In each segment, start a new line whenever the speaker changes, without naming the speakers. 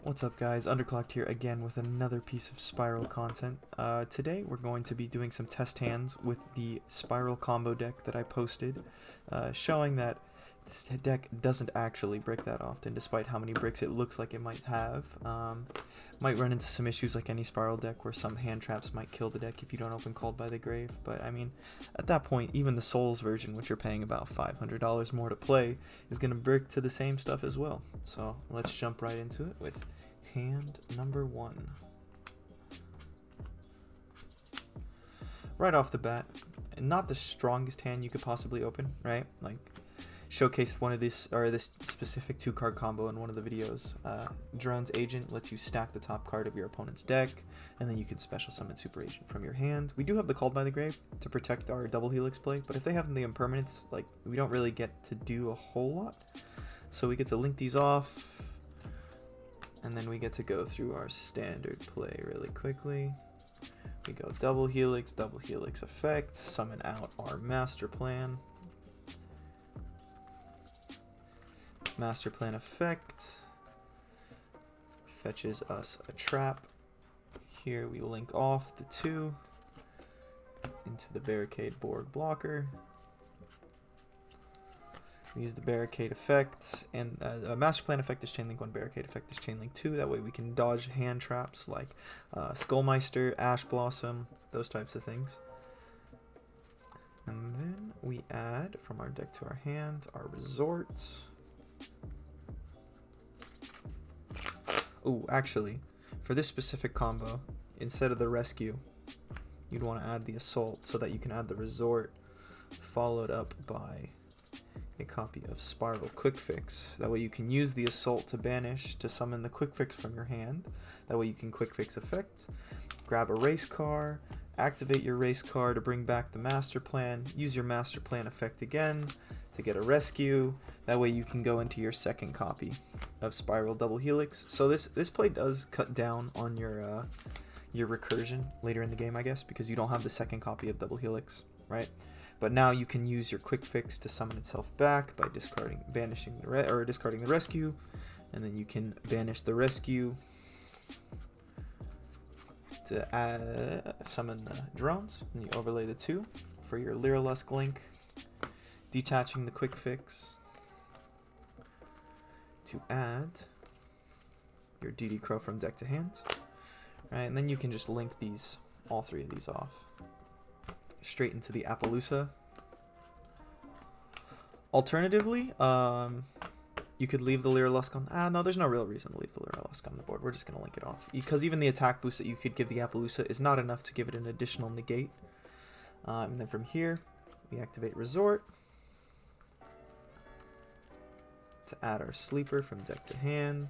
What's up guys, Underclocked here again with another piece of Spyral content. Today we're going to be doing some test hands with the Spyral combo deck that I posted, showing that this deck doesn't actually brick that often, despite how many bricks it looks like it might have. Might run into some issues like any Spyral deck where some hand traps might kill the deck if you don't open Called by the Grave, but I mean, at that point, even the Souls version, which you're paying about $500 more to play, is going to brick to the same stuff as well. So let's jump right into it with hand number 1. Right off the bat, not the strongest hand you could possibly open, right? Like, showcased one of this specific 2-card combo in one of the videos. Drone's Agent lets you stack the top card of your opponent's deck, and then you can special summon Super Agent from your hand. We do have the Called by the Grave to protect our double helix play, but if they have the impermanence, like, we don't really get to do a whole lot. So we get to link these off, and then we get to go through our standard play really quickly. We go double helix effect, summon out our master plan. Master plan effect fetches us a trap. Here we link off the 2 into the barricade board blocker. We use the barricade effect, and master plan effect is chainlink 1, barricade effect is chainlink 2. That way we can dodge hand traps like Skullmeister, Ash Blossom, those types of things. And then we add from our deck to our hand our resort. Oh, actually, for this specific combo, instead of the rescue, you'd want to add the assault so that you can add the resort followed up by a copy of Spyral Quick Fix. That way you can use the assault to banish to summon the Quick Fix from your hand. That way you can Quick Fix effect, grab a race car, activate your race car to bring back the master plan, use your master plan effect again to get a rescue. That way you can go into your second copy of Spyral Double Helix. So this play does cut down on your recursion later in the game, I guess, because you don't have the second copy of Double Helix, right? But now you can use your Quick Fix to summon itself back by discarding the rescue, and then you can banish the rescue to summon the drones, and you overlay the 2 for your Lyrilusk link, detaching the Quick Fix to add your DD Crow from deck to hand, right? And then you can just link all 3 of these off straight into the Appaloosa. Alternatively, you could leave the Lyrilusk on. No, there's no real reason to leave the Lyrilusk on the board. We're just going to link it off. Because even the attack boost that you could give the Appaloosa is not enough to give it an additional negate. And then from here, we activate Resort to add our Sleeper from deck to hand.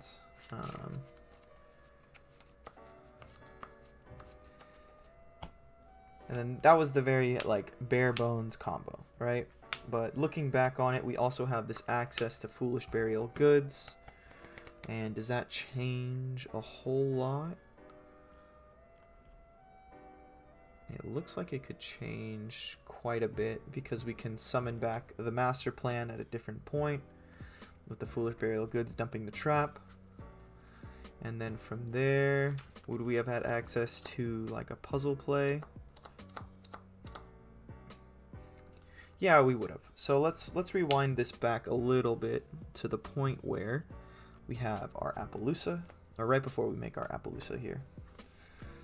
And then that was the very, like, bare bones combo, right? But looking back on it, we also have this access to Foolish Burial Goods. And does that change a whole lot? It looks like it could change quite a bit because we can summon back the master plan at a different point with the Foolish Burial Goods dumping the trap. And then from there, would we have had access to like a puzzle play? Yeah, we would have. So let's rewind this back a little bit to the point where we have our Appaloosa, or right before we make our Appaloosa here.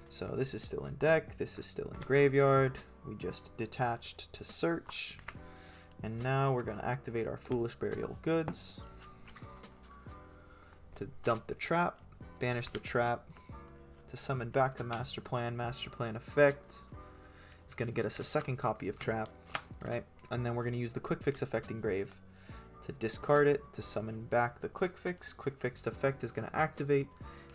So this is still in deck, this is still in graveyard. We just detached to search, and now we're going to activate our Foolish Burial Goods to dump the trap, banish the trap, to summon back the master plan effect. It's going to get us a second copy of trap, right? And then we're going to use the Quick Fix effect in grave to discard it, to summon back the Quick Fix. Quick Fix effect is going to activate,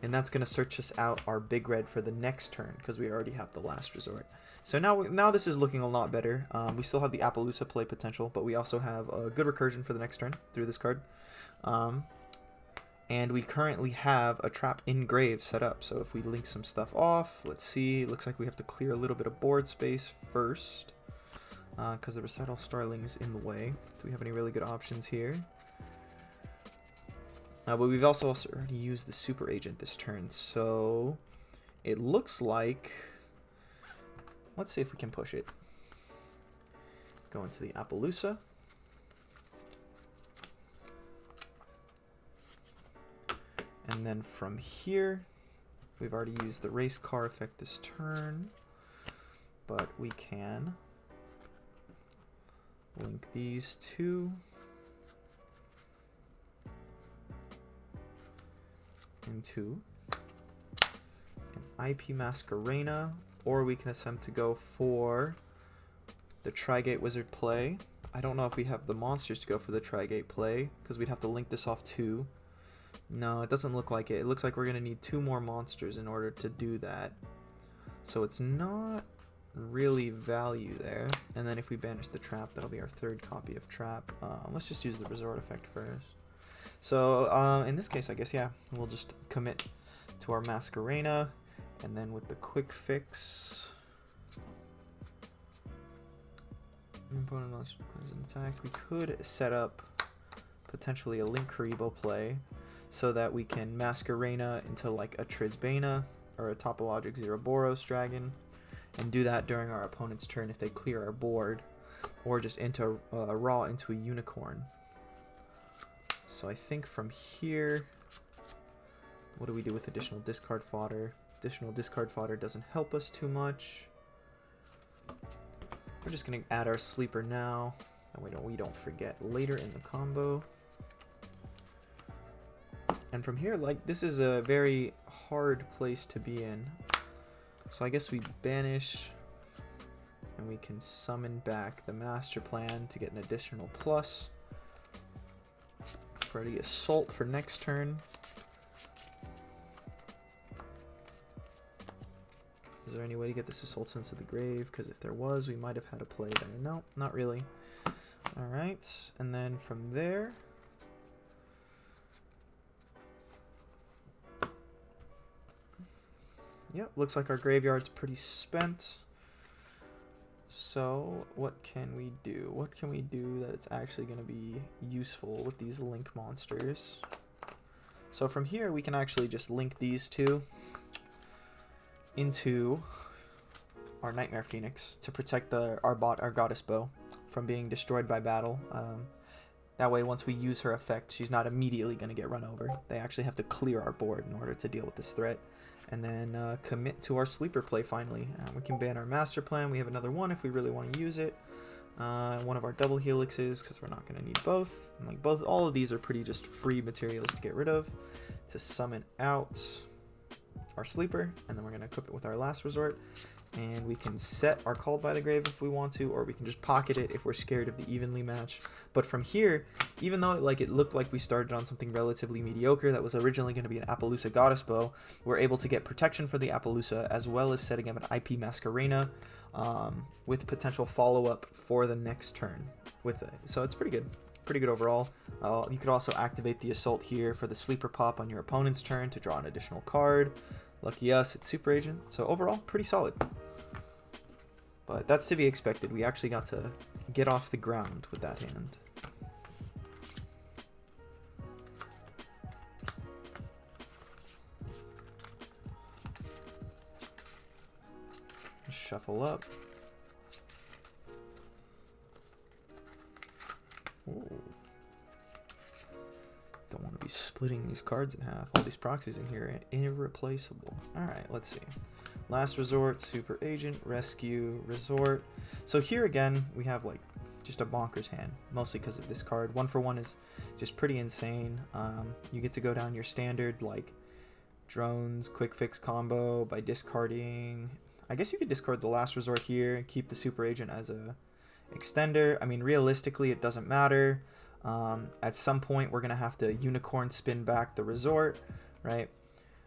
and that's going to search us out our big red for the next turn because we already have the last resort. So now this is looking a lot better. We still have the Appaloosa play potential, but we also have a good recursion for the next turn through this card. And we currently have a trap in grave set up. So if we link some stuff off, let's see. It looks like we have to clear a little bit of board space first, because the Recital Starling is in the way. Do we have any really good options here? But we've also already used the super agent this turn, so it looks like, let's see if we can push it. Go into the Appaloosa. And then from here, we've already used the race car effect this turn, but we can link these two into an IP Masquerena, or we can attempt to go for the Trigate Wizard play. I don't know if we have the monsters to go for the Trigate play, because we'd have to link this off too. No, it doesn't look like it. It looks like we're going to need 2 more monsters in order to do that. So it's not really value there. And then if we banish the trap, that'll be our 3rd copy of trap. Let's just use the resort effect first. So in this case, I guess, yeah, we'll just commit to our Masquerena, and then with the quick fix, opponent monster plays an attack. We could set up potentially a Link Karibo play so that we can Masquerena into like a Trisbana or a Topologic Zeroboros dragon, and do that during our opponent's turn if they clear our board, or just into raw into a unicorn. So I think from here, what do we do with additional discard fodder? Additional discard fodder doesn't help us too much. We're just going to add our sleeper now, and we don't forget later in the combo. And from here, like, this is a very hard place to be in. So I guess we banish, and we can summon back the master plan to get an additional plus for the assault for next turn. Is there any way to get this assault into the grave? Because if there was, we might have had a play there. No, not really. Alright, and then from there, yep, looks like our graveyard's pretty spent. So what can we do? What can we do that it's actually going to be useful with these link monsters? So from here, we can actually just link these two into our Nightmare Phoenix to protect our Goddess Bow from being destroyed by battle. That way, once we use her effect, she's not immediately going to get run over. They actually have to clear our board in order to deal with this threat. And then commit to our sleeper play finally. We can ban our master plan. We have another one if we really want to use it. One of our double helixes, because we're not going to need both. And like all of these are pretty just free materials to get rid of. To summon out our sleeper, and then we're going to equip it with our last resort. And we can set our Called by the Grave if we want to, or we can just pocket it if we're scared of the evenly match. But from here, even though it looked like we started on something relatively mediocre that was originally going to be an Appaloosa Goddess Bow, we're able to get protection for the Appaloosa, as well as setting up an IP Masquerena with potential follow-up for the next turn with it. So it's pretty good. Pretty good overall. You could also activate the Assault here for the Sleeper Pop on your opponent's turn to draw an additional card. Lucky us, it's Super Agent. So overall, pretty solid. But that's to be expected. We actually got to get off the ground with that hand. Shuffle up. Ooh. Don't want to be splitting these cards in half. All these proxies in here are irreplaceable. Alright, let's see. Last Resort, Super Agent, Rescue, Resort. So here again, we have like just a bonkers hand, mostly because of this card. 1-for-1 is just pretty insane. You get to go down your standard like drones, quick fix combo by discarding. I guess you could discard the Last Resort here and keep the Super Agent as a extender. I mean, realistically, it doesn't matter. At some point, we're going to have to unicorn spin back the Resort, right?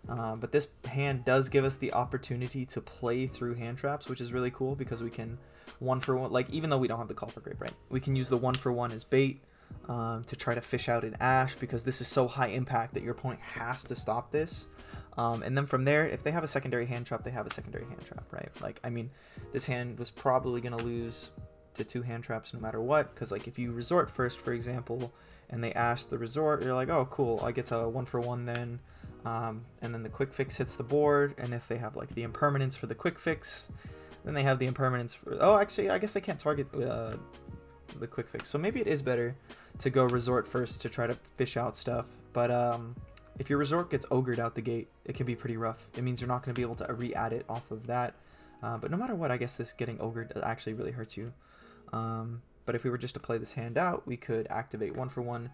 But this hand does give us the opportunity to play through hand traps, which is really cool because we can 1-for-1, like even though we don't have the Call for Grave, right? We can use the 1-for-1 as bait to try to fish out an Ash because this is so high impact that your opponent has to stop this. And then from there, if they have a secondary hand trap, they have a secondary hand trap, right? Like, I mean, this hand was probably going to lose to 2 hand traps no matter what, because like if you resort first, for example, and they ash the resort, you're like, oh cool, I get to 1-for-1 then, and then the quick fix hits the board, and if they have like the impermanence for the quick fix, then they have the impermanence for, oh actually I guess they can't target the quick fix, so maybe it is better to go resort first to try to fish out stuff. But if your resort gets ogred out the gate, it can be pretty rough. It means you're not going to be able to re-add it off of that. But no matter what, I guess this getting ogred actually really hurts you. But if we were just to play this hand out, we could activate 1-for-1,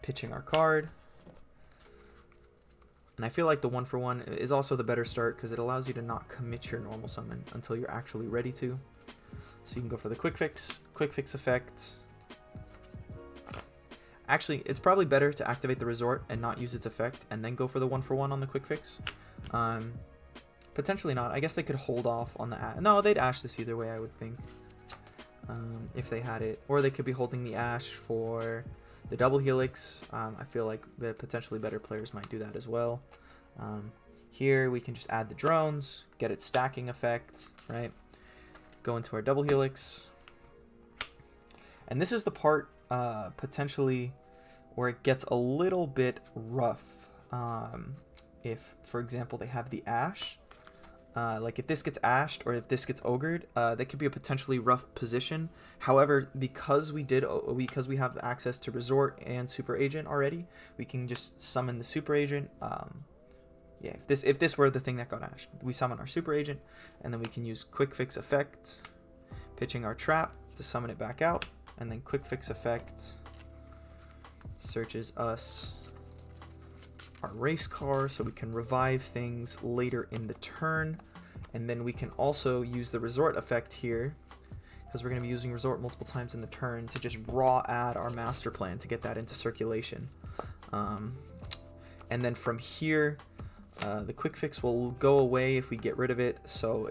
pitching our card. And I feel like the 1-for-1 is also the better start because it allows you to not commit your normal summon until you're actually ready to. So you can go for the quick fix effect. Actually, it's probably better to activate the resort and not use its effect and then go for the 1-for-1 on the quick fix. Potentially not. I guess they could hold off on the ash. No, they'd ash this either way, I would think. If they had it. Or they could be holding the ash for the double helix. I feel like the potentially better players might do that as well. Here we can just add the drones, get its stacking effect, right? Go into our double helix. And this is the part potentially where it gets a little bit rough. If, for example, they have the ash, like if this gets ashed or if this gets ogred, that could be a potentially rough position. However, because we have access to resort and super agent already, we can just summon the super agent. Yeah, if this were the thing that got ashed, we summon our super agent, and then we can use quick fix effect, pitching our trap to summon it back out, and then quick fix effect searches us our race car so we can revive things later in the turn. And then we can also use the resort effect here because we're going to be using resort multiple times in the turn to just raw add our master plan to get that into circulation. And then from here, the quick fix will go away if we get rid of it. So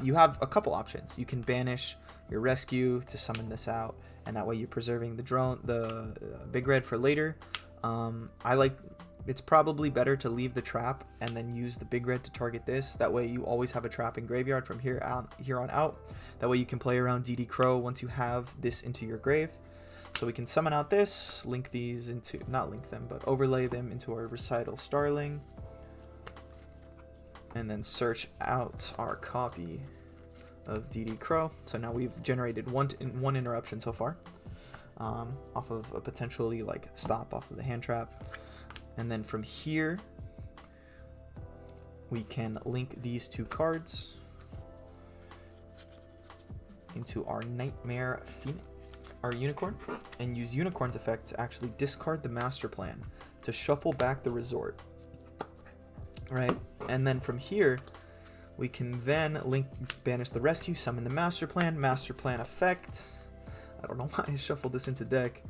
you have a couple options. You can banish your rescue to summon this out, and that way you're preserving the big red for later. It's probably better to leave the trap and then use the big red to target this. That way you always have a trap in graveyard from here on out. That way you can play around DD Crow once you have this into your grave. So we can summon out this, link these into, not link them, but overlay them into our Recital Starling. And then search out our copy of DD Crow. So now we've generated one interruption so far, off of a potentially like stop off of the hand trap. And then from here, we can link these 2 cards into our Nightmare our Unicorn, and use Unicorn's effect to actually discard the master plan to shuffle back the resort. Right? And then from here, we can then banish the rescue, summon the master plan effect. I don't know why I shuffled this into deck.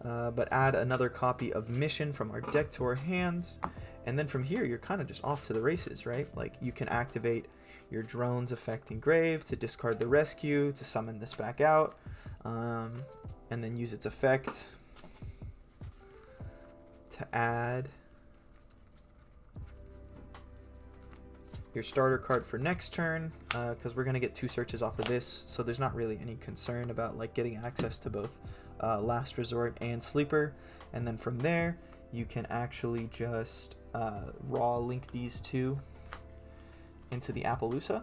But add another copy of Mission from our deck to our hands. And then from here, you're kind of just off to the races, right? Like you can activate your drones effect engrave to discard the rescue, to summon this back out, and then use its effect to add your starter card for next turn, because we're going to get 2 searches off of this, so there's not really any concern about like getting access to both Last Resort and Sleeper. And then from there you can actually just raw link these 2 into the Appaloosa.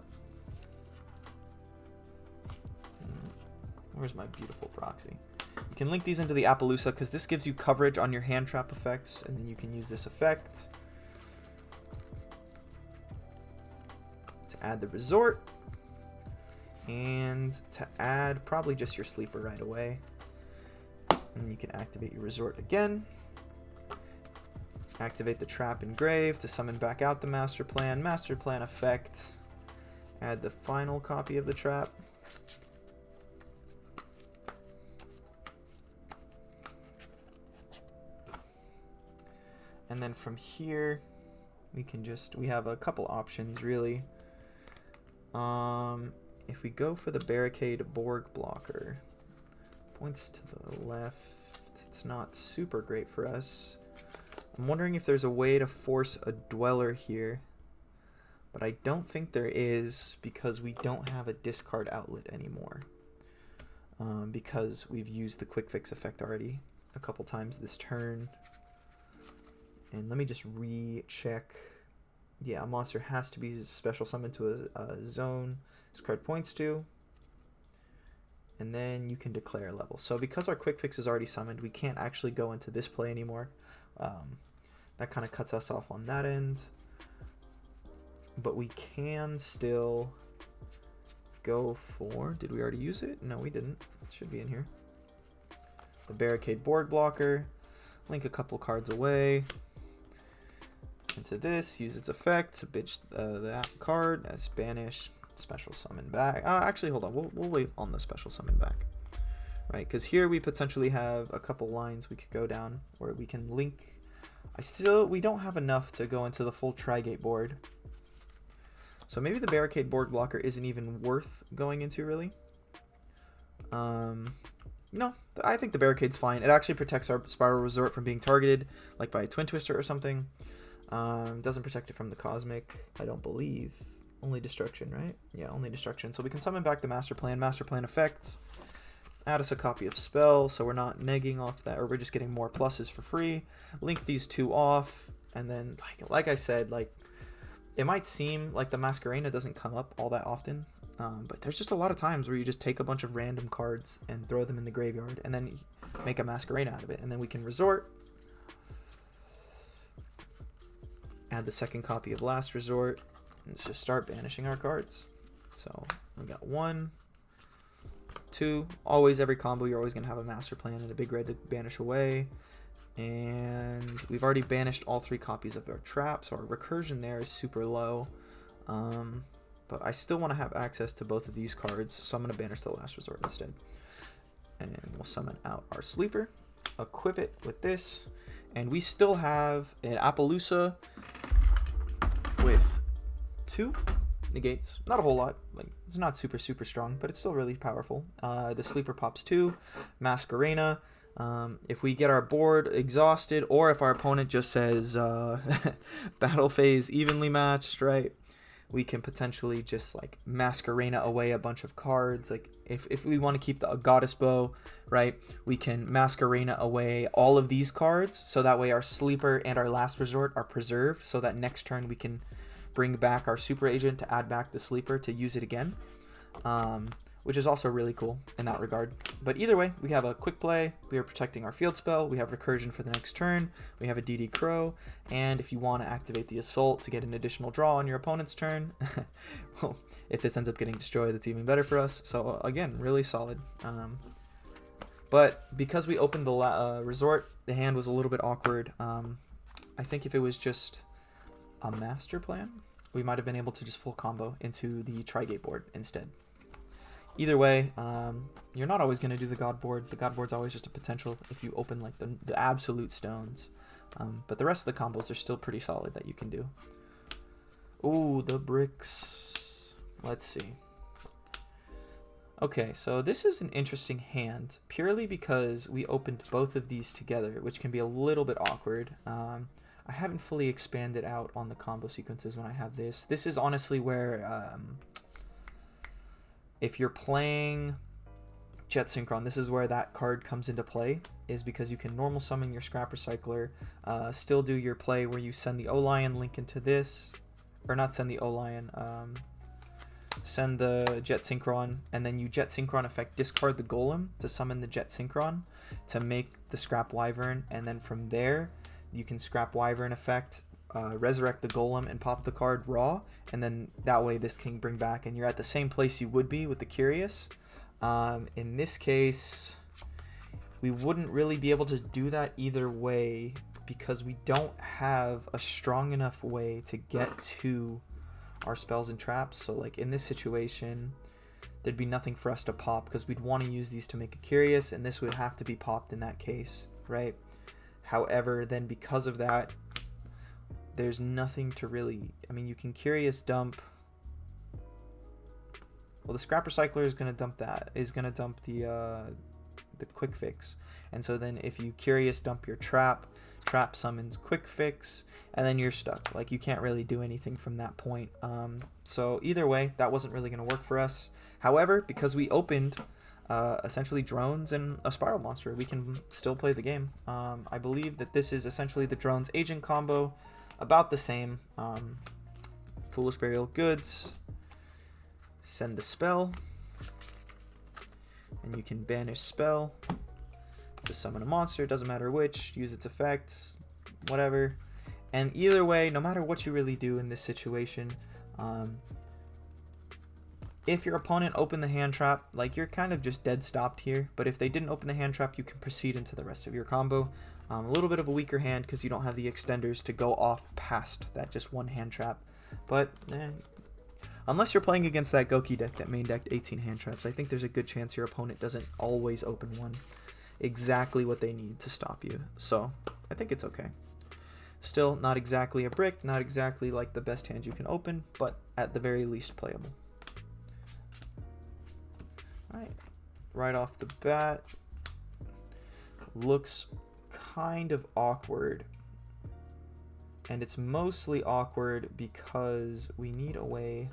Where's my beautiful proxy? You can link these into the Appaloosa because this gives you coverage on your hand trap effects, and then you can use this effect to add the resort and to add probably just your sleeper right away. And you can activate your resort again. Activate the trap engrave to summon back out the master plan effect. Add the final copy of the trap. And then from here, we have a couple options really. If we go for the Barricade Borg blocker, points to the left, it's not super great for us. I'm wondering if there's a way to force a Dweller here, but I don't think there is because we don't have a discard outlet anymore. because we've used the quick fix effect already a couple times this turn. And let me just recheck. Yeah, a monster has to be special summoned to a zone this card points to. And then you can declare a level. So because our quick fix is already summoned, we can't actually go into this play anymore. That kind of cuts us off on that end. But we can still go for... Did we already use it? No, we didn't. It should be in here. The Barricade Board Blocker. Link a couple cards away into this. Use its effect to bitch that card as banish. Special summon back. Actually, hold on. We'll wait on the special summon back. Right, because here we potentially have a couple lines we could go down where we can link. We don't have enough to go into the full Trigate board. So maybe the Barricade Board Blocker isn't even worth going into, really. No, I think the Barricade's fine. It actually protects our Spyral Resort from being targeted, like by a Twin Twister or something. Doesn't protect it from the Cosmic, I don't believe. Only destruction, right? Yeah, only destruction. So we can summon back the Master Plan effects. Add us a copy of Spell, so we're not negging off that, or we're just getting more pluses for free. Link these two off, and then, like I said, like, it might seem like the Masquerena doesn't come up all that often, but there's just a lot of times where you just take a bunch of random cards and throw them in the graveyard, and then make a Masquerena out of it, and then we can resort. Add the second copy of Last Resort. Let's just start banishing our cards. So we got 1, 2. Always, every combo, you're always going to have a Master Plan and a big red to banish away. And we've already banished all 3 copies of our trap, so our recursion there is super low. But I still want to have access to both of these cards, so I'm going to banish the Last Resort instead. And we'll summon out our Sleeper, equip it with this, and we still have an Appaloosa with 2 negates. Not a whole lot. Like, it's not super strong, but it's still really powerful. The Sleeper pops 2, Masquerena. If we get our board exhausted, or if our opponent just says battle phase evenly matched, right, we can potentially just like Masquerena away a bunch of cards. Like if we want to keep the Goddess Bow, right, we can Masquerena away all of these cards, so that way our Sleeper and our Last Resort are preserved, so that next turn we can bring back our Super Agent to add back the Sleeper to use it again, which is also really cool in that regard. But either way, we have a quick play, we are protecting our field spell, we have recursion for the next turn, we have a DD Crow, and if you want to activate the Assault to get an additional draw on your opponent's turn, well, if this ends up getting destroyed, that's even better for us. So again, really solid. But because we opened the Resort, the hand was a little bit awkward. I think if it was just a Master Plan, we might have been able to just full combo into the Trigate board instead. Either way, you're not always going to do the God board. The God board's always just a potential if you open like the absolute stones. But the rest of the combos are still pretty solid that you can do. Ooh, the bricks. Let's see. Okay, so this is an interesting hand, purely because we opened both of these together, which can be a little bit awkward. I haven't fully expanded out on the combo sequences when I have this. This is honestly where, if you're playing Jet Synchron, this is where that card comes into play, is because you can normal summon your Scrap Recycler, still do your play where you send the O-Lion link into this, or not send the O-Lion, send the Jet Synchron, and then you Jet Synchron effect discard the Golem to summon the Jet Synchron to make the Scrap Wyvern, and then from there you can Scrap Wyvern effect, resurrect the Golem and pop the card raw, and then that way this can bring back, and you're at the same place you would be with the Curious. In this case, we wouldn't really be able to do that either way because we don't have a strong enough way to get to our spells and traps. So like in this situation, there'd be nothing for us to pop because we'd want to use these to make a Curious, and this would have to be popped in that case, right? However, then because of that, there's nothing to really... I mean, you can Curious dump... Well, the Scrap Recycler is going to dump that. Is going to dump the Quick Fix. And so then if you Curious dump your Trap, Trap summons Quick Fix, and then you're stuck. Like, you can't really do anything from that point. So either way, that wasn't really going to work for us. However, because we opened essentially drones and a spiral monster, we can still play the game. I believe that this is essentially the drones agent combo, about the same. Foolish burial goods, send the spell, and you can banish spell to summon a monster, doesn't matter which, use its effect, whatever. And either way, no matter what you really do in this situation, if your opponent opened the hand trap, like, you're kind of just dead stopped here. But if they didn't open the hand trap, you can proceed into the rest of your combo. A little bit of a weaker hand because you don't have the extenders to go off past that just one hand trap. But unless you're playing against that Goki deck that main decked 18 hand traps, I think there's a good chance your opponent doesn't always open one. Exactly what they need to stop you. So I think it's okay. Still not exactly a brick, not exactly like the best hand you can open, but at the very least playable. Alright, right off the bat, looks kind of awkward. And it's mostly awkward because we need a way.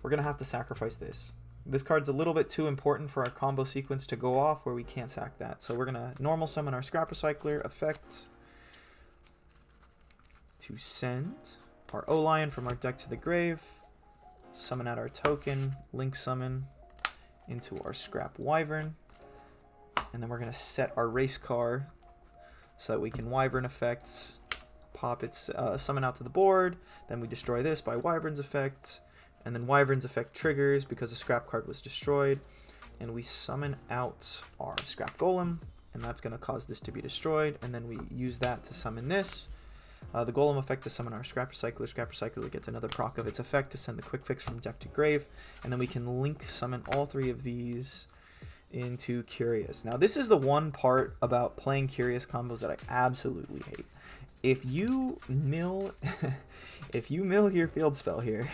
We're going to have to sacrifice this. This card's a little bit too important for our combo sequence to go off where we can't sack that. So we're going to normal summon our Scrap Recycler effect to send our O-Lion from our deck to the grave. Summon out our token, link summon into our Scrap Wyvern. And then we're going to set our race car so that we can Wyvern effect, pop its summon out to the board. Then we destroy this by Wyvern's effect. And then Wyvern's effect triggers because the scrap card was destroyed. And we summon out our Scrap Golem, and that's going to cause this to be destroyed. And then we use that to summon this. The Golem effect to summon our Scrap Recycler. Scrap Recycler gets another proc of its effect to send the Quick Fix from deck to grave. And then we can link summon all three of these into Curious. Now this is the one part about playing Curious combos that I absolutely hate. If you mill if you mill your field spell here,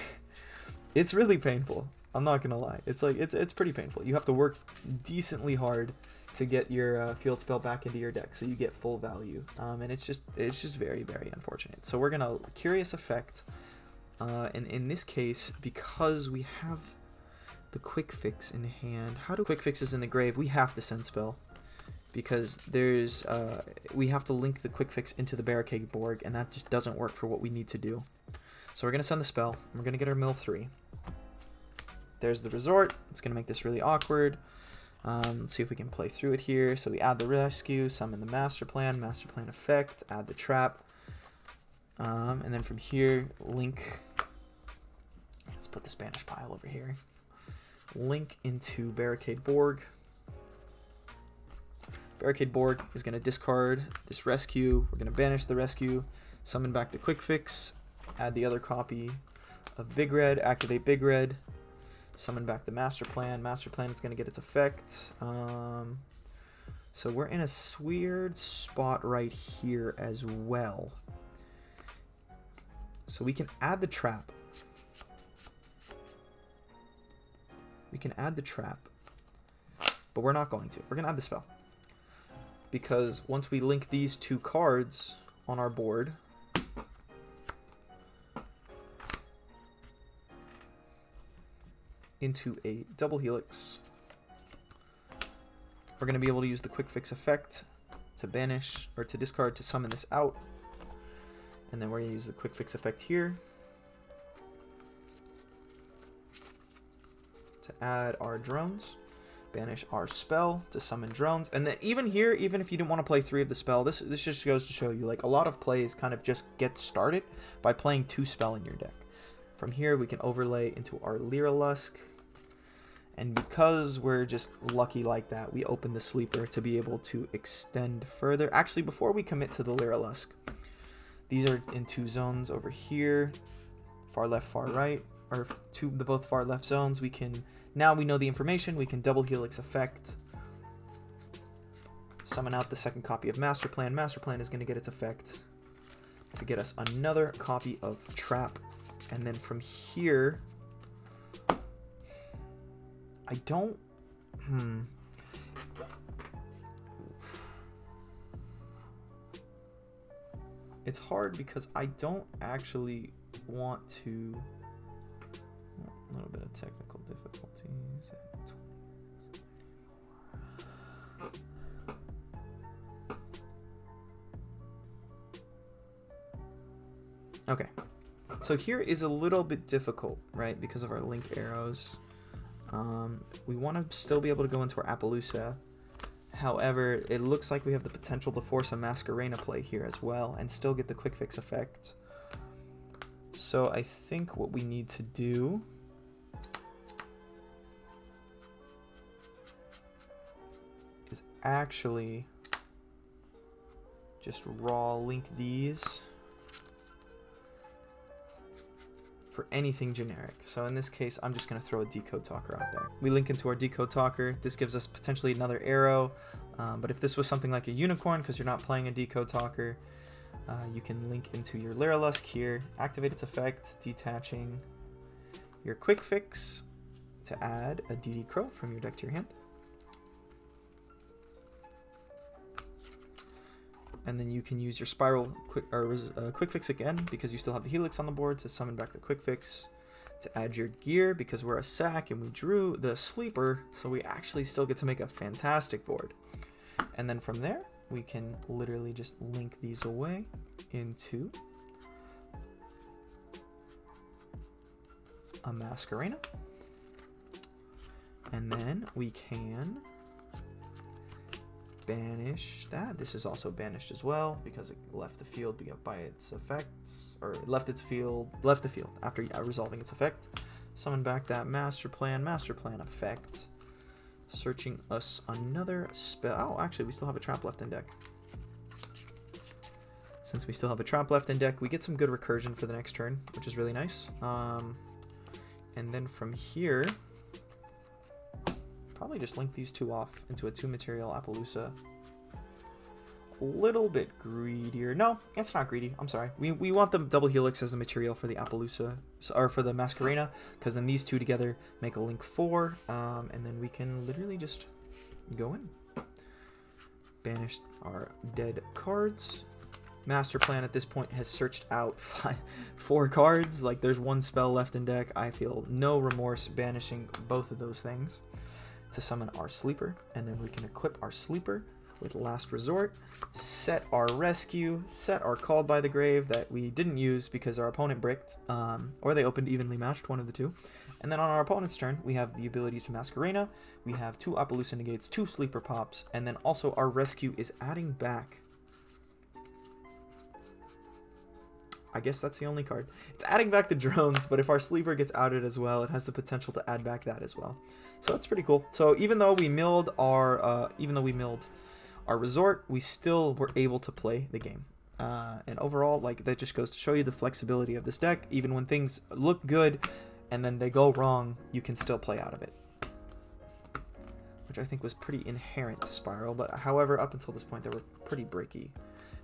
it's really painful. I'm not gonna lie. It's like it's pretty painful. You have to work decently hard to get your field spell back into your deck so you get full value. And it's just very, very unfortunate. So we're gonna Curious effect. And in this case, because we have the Quick Fix in hand, how do Quick Fixes in the grave? We have to send spell because there's we have to link the Quick Fix into the Barricade Borg, and that just doesn't work for what we need to do. So we're gonna send the spell. And we're gonna get our mill 3. There's the resort. It's gonna make this really awkward. Let's see if we can play through it here. So we add the rescue, summon the master plan effect, add the trap, and then from here link. Let's put the Spanish pile over here. Link into Barricade Borg. Barricade Borg is going to discard this rescue. We're going to banish the rescue, summon back the Quick Fix, add the other copy of Big Red, activate Big Red, summon back the Master Plan. Master Plan is going to get its effect. So we're in a weird spot right here as well. So we can add the trap. We can add the trap, but we're not going to. We're going to add the spell. Because once we link these two cards on our board, into a double helix, we're going to be able to use the Quick Fix effect to banish, or to discard to summon this out. And then we're going to use the Quick Fix effect here to add our drones, banish our spell to summon drones. And then even here, even if you didn't want to play 3 of the spell, this just goes to show you, like, a lot of plays kind of just get started by playing 2 spell in your deck. From here we can overlay into our Lyrilusk, and because we're just lucky like that, we open the sleeper to be able to extend further. Actually, before we commit to the Lyrilusk, these are in 2 zones over here, far left, far right, or the both far left zones. We can, now we know the information, we can double helix effect, summon out the second copy of Master Plan. Master Plan is going to get its effect to get us another copy of Trap. And then from here, I don't, it's hard because I don't actually want to, a little bit of technical difficulties. Okay, so here is a little bit difficult, right, because of our link arrows. We want to still be able to go into our Appaloosa. However, it looks like we have the potential to force a Masquerena play here as well and still get the quick fix effect. So I think what we need to do is actually just raw link these for anything generic. So in this case, I'm just going to throw a decode talker out there. We link into our decode talker. This gives us potentially another arrow. But if this was something like a unicorn, because you're not playing a decode talker, you can link into your Lyrilusk here, activate its effect, detaching your quick fix to add a DD Crow from your deck to your hand. And then you can use your Spyral quick fix again because you still have the Helix on the board to summon back the quick fix, to add your gear because we're a sack and we drew the sleeper, so we actually still get to make a fantastic board. And then from there, we can literally just link these away into a Masquerena. And then we can banish that. This is also banished as well because it left the field by its effects, or it left the field after resolving its effect. Summon back that master plan effect, searching us another spell. Oh, actually, we still have a trap left in deck. Since we still have a trap left in deck, we get some good recursion for the next turn, which is really nice. And then from here, probably just link these two off into a 2-material Appaloosa. A little bit greedier. No, it's not greedy. I'm sorry. We want the double helix as the material for the Appaloosa, or for the Masquerena, because then these two together make a link 4, and then we can literally just go in. Banish our dead cards. Master Plan at this point has searched out 4 cards. Like, there's 1 spell left in deck. I feel no remorse banishing both of those things to summon our sleeper, and then we can equip our sleeper with Last Resort, set our rescue, set our Called by the Grave that we didn't use because our opponent bricked, or they opened evenly matched, one of the two. And then on our opponent's turn, we have the ability to Masquerena, we have 2 Appaloosa negates, 2 sleeper pops, and then also our rescue is adding back, I guess that's the only card. It's adding back the drones, but if our sleeper gets outed as well, it has the potential to add back that as well. So that's pretty cool. So even though we milled our resort, we still were able to play the game. And overall, like, that just goes to show you the flexibility of this deck. Even when things look good and then they go wrong, you can still play out of it, which I think was pretty inherent to Spyral. But however, up until this point, they were pretty breaky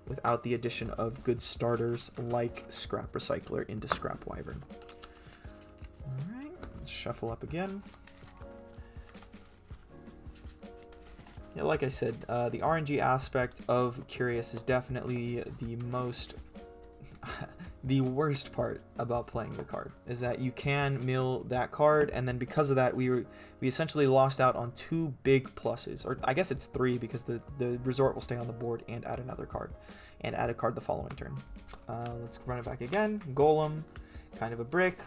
without the addition of good starters like Scrap Recycler into Scrap Wyvern. Alright, let's shuffle up again. Yeah, like I said, the RNG aspect of Curious is definitely the most... the worst part about playing the card, is that you can mill that card, and then because of that, we essentially lost out on 2 big pluses, or I guess it's 3 because the resort will stay on the board and add another card, and add a card the following turn. Let's run it back again. Golem, kind of a brick.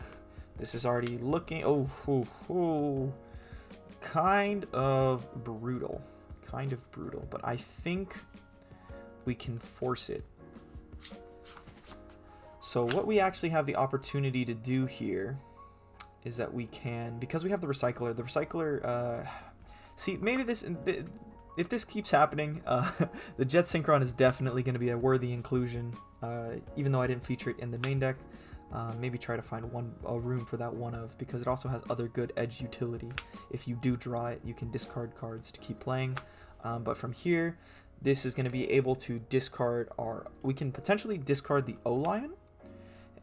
This is already looking, kind of brutal. Kind of brutal, but I think we can force it. So what we actually have the opportunity to do here is that we can, because we have the recycler, see, maybe this, if this keeps happening, the Jet Synchron is definitely going to be a worthy inclusion, even though I didn't feature it in the main deck. Maybe try to find a room for that one of, because it also has other good edge utility. If you do draw it, you can discard cards to keep playing. But from here, this is going to be able to discard we can potentially discard the O-Lion,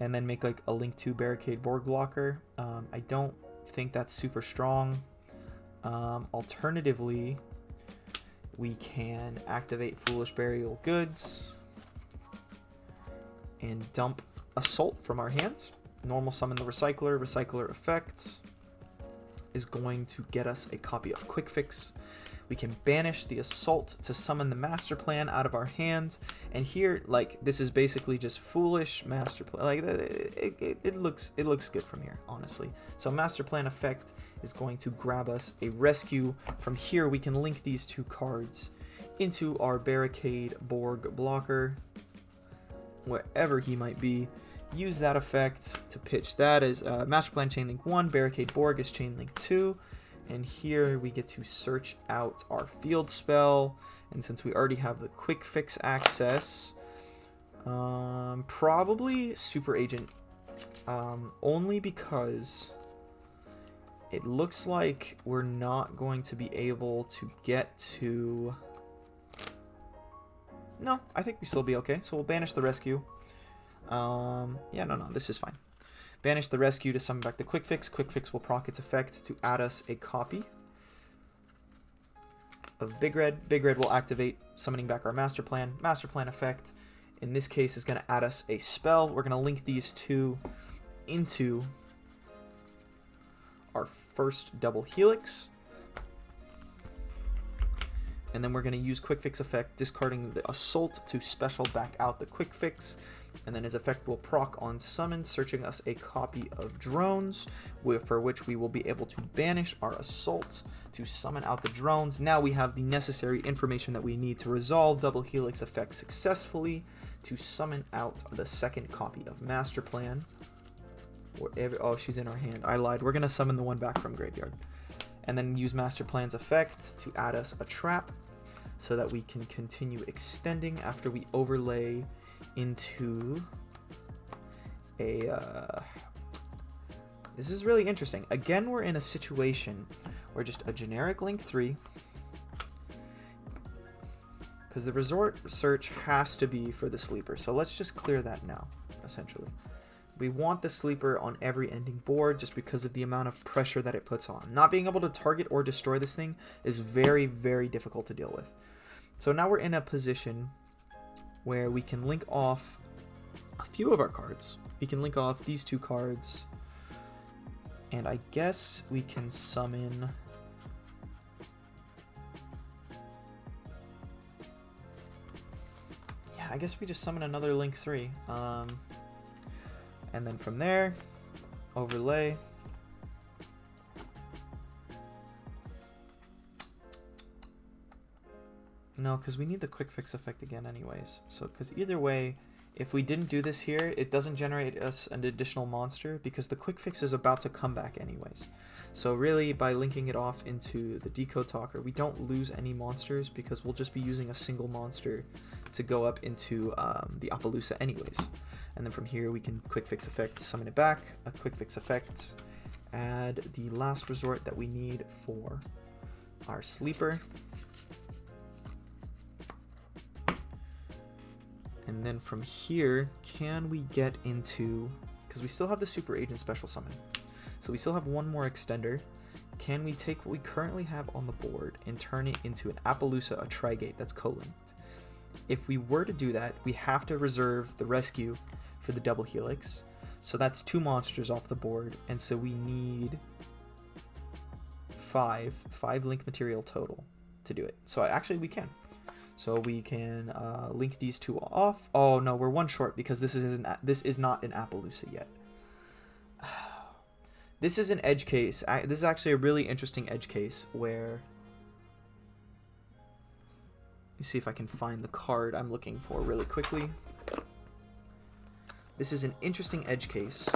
and then make like a Link 2 Barricade Board Blocker. I don't think that's super strong. Alternatively, we can activate Foolish Burial Goods and dump Assault from our hands. Normal summon the Recycler effect is going to get us a copy of Quick Fix, We can banish the Assault to summon the Master Plan out of our hand. And here, like, this is basically just foolish Master Plan. Like, it looks good from here, honestly. So Master Plan effect is going to grab us a Rescue. From here, we can link these two cards into our Barricade Borg blocker, wherever he might be. Use that effect to pitch that as Master Plan Chainlink 1, Barricade Borg is Chainlink 2. And here we get to search out our field spell. And since we already have the quick fix access, probably Super Agent, only because it looks like we're not going to be able to get to... No, I think we still be okay. So we'll banish the Rescue. Yeah, no, this is fine. Banish the Rescue to summon back the Quick Fix. Quick Fix will proc its effect to add us a copy of Big Red. Big Red will activate, summoning back our Master Plan. Master Plan effect, in this case, is going to add us a spell. We're going to link these two into our first double helix. And then we're going to use Quick Fix effect, discarding the Assault to special back out the Quick Fix. And then his effect will proc on summon, searching us a copy of Drones, for which we will be able to banish our Assault to summon out the Drones. Now we have the necessary information that we need to resolve Double Helix effect successfully to summon out the second copy of Master Plan. Oh, she's in our hand. I lied. We're going to summon the one back from Graveyard. And then use Master Plan's effect to add us a trap so that we can continue extending after we overlay into a... This is really interesting. Again, we're in a situation where just a generic Link 3, because the Resort search has to be for the Sleeper. So let's just clear that now, essentially. We want the Sleeper on every ending board just because of the amount of pressure that it puts on. Not being able to target or destroy this thing is very, very difficult to deal with. So now we're in a position where we can link off a few of our cards. We can link off these two cards. And I guess we can summon... Yeah, I guess we just summon another Link 3. And then from there, overlay. No, because we need the quick fix effect again anyways. So, because either way, if we didn't do this here, it doesn't generate us an additional monster because the quick fix is about to come back anyways. So really, by linking it off into the Decode Talker, we don't lose any monsters because we'll just be using a single monster to go up into the Appaloosa anyways. And then from here, we can quick fix effect, summon it back, a quick fix effect, add the last resort that we need for our Sleeper. And then from here, can we get into, because we still have the Super Agent Special Summon, so we still have one more extender. Can we take what we currently have on the board and turn it into an Appaloosa, a Trigate that's co-linked? If we were to do that, we have to reserve the Rescue for the Double Helix. So that's 2 monsters off the board, and so we need 5 Link material total to do it. So actually we can. So we can link these 2 off. Oh no, we're 1 short because this is not an Appaloosa yet. This is an edge case. This is actually a really interesting edge case where... Let me see if I can find the card I'm looking for really quickly. This is an interesting edge case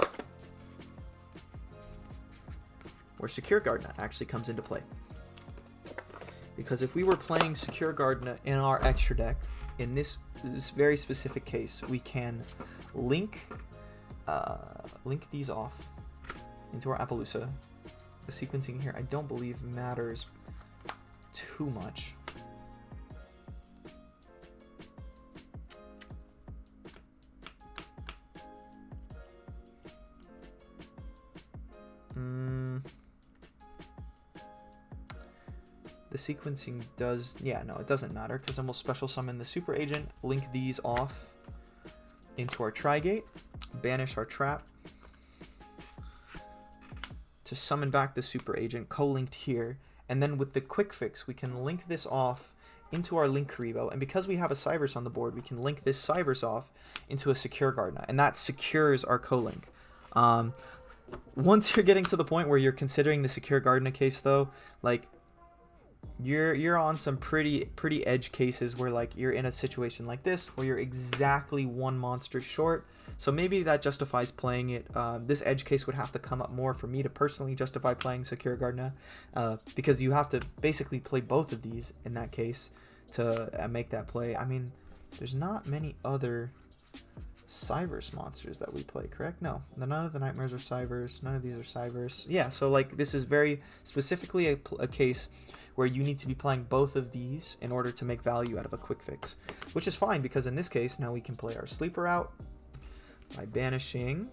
where Secure Gardener actually comes into play. Because if we were playing Secure Gardener in our extra deck, in this very specific case, we can link these off into our Appaloosa. The sequencing here I don't believe matters too much. The sequencing does, yeah, no, it doesn't matter because then we'll special summon the Super Agent, link these off into our Trigate, banish our trap to summon back the Super Agent co-linked here, And then with the quick fix, we can link this off into our link Karibo. And because we have a Cyverse on the board, we can link this Cyverse off into a secure Gardna. And that secures our co-link. Once you're getting to the point where you're considering the secure Gardna case, though, like, you're on some pretty edge cases where, like, you're in a situation like this where you're exactly one monster short. So maybe that justifies playing it. This edge case would have to come up more for me to personally justify playing secure Gardna, because you have to basically play both of these in that case to make that play. I mean, there's not many other Cyverse monsters that we play, correct? No, none of the Nightmares are Cyverse. None of these are Cyverse. Yeah, so like this is very specifically a case where you need to be playing both of these in order to make value out of a quick fix, which is fine because in this case now we can play our sleeper out by banishing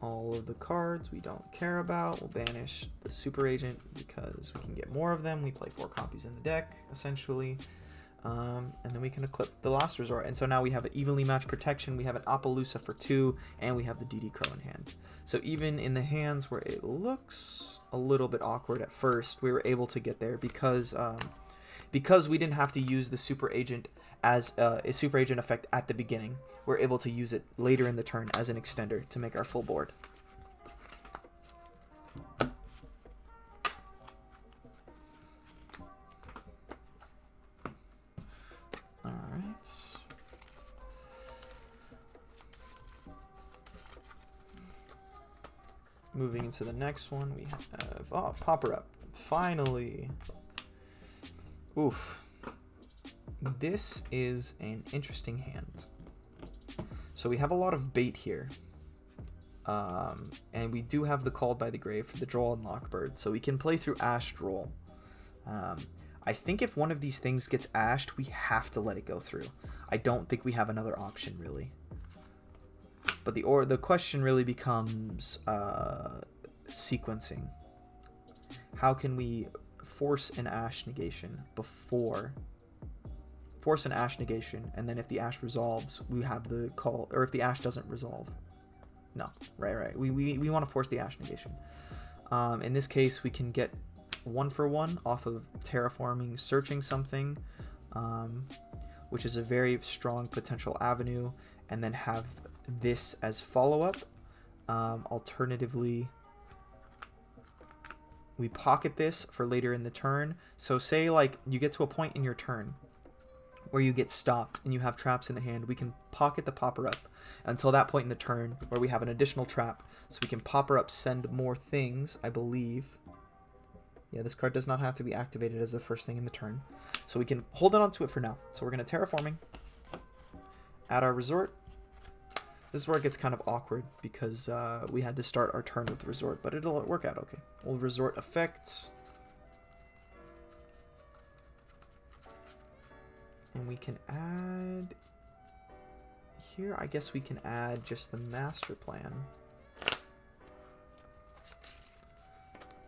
all of the cards we don't care about. We'll banish the super agent because we can get more of them. We play 4 copies in the deck essentially. And then we can equip the last resort. And so now we have an evenly matched protection, we have an Appaloosa for 2, and we have the DD Crow in hand. So even in the hands where it looks a little bit awkward at first, we were able to get there because we didn't have to use the super agent as a super agent effect at the beginning. We're able to use it later in the turn as an extender to make our full board. Moving into the next one, we have Popper Up. Finally. Oof. This is an interesting hand. So we have a lot of bait here. And we do have the Called by the Grave for the draw and Lockbird. So we can play through Astral. I think if one of these things gets ashed, we have to let it go through. I don't think we have another option, really. But the question really becomes sequencing. How can we force an ash negation before... Force an ash negation, and then if the ash resolves, we have the call... Or if the ash doesn't resolve. No, right. We want to force the ash negation. In this case, we can get 1-for-1 off of terraforming, searching something, which is a very strong potential avenue, and then have this as follow-up. Alternatively, we pocket this for later in the turn. So say like you get to a point in your turn where you get stopped and you have traps in the hand, we can pocket the Popper Up until that point in the turn where we have an additional trap. So we can Popper Up, send more things, I believe. Yeah, this card does not have to be activated as the first thing in the turn. So we can hold on to it for now. So we're going to Terraforming, add our Resort. This is where it gets kind of awkward because we had to start our turn with Resort, but it'll work out okay. We'll Resort effects. And we can add... Here, I guess we can add just the Master Plan.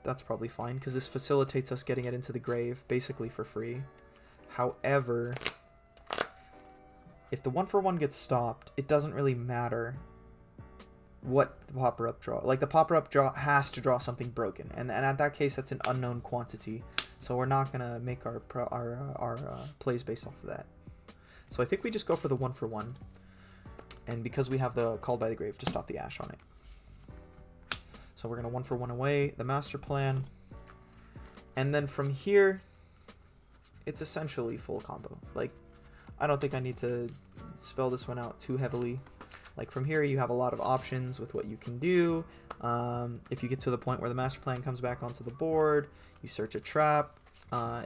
That's probably fine because this facilitates us getting it into the grave basically for free. However... if the 1-for-1 gets stopped, it doesn't really matter what the Popper Up draw. Like the Popper Up draw has to draw something broken, and at that case, that's an unknown quantity. So we're not gonna make our plays based off of that. So I think we just go for the 1-for-1, and because we have the Called by the Grave to stop the ash on it. So we're gonna 1-for-1 away the Master Plan, and then from here, it's essentially full combo. Like, I don't think I need to spell this one out too heavily. Like from here, you have a lot of options with what you can do. If you get to the point where the Master Plan comes back onto the board, you search a trap.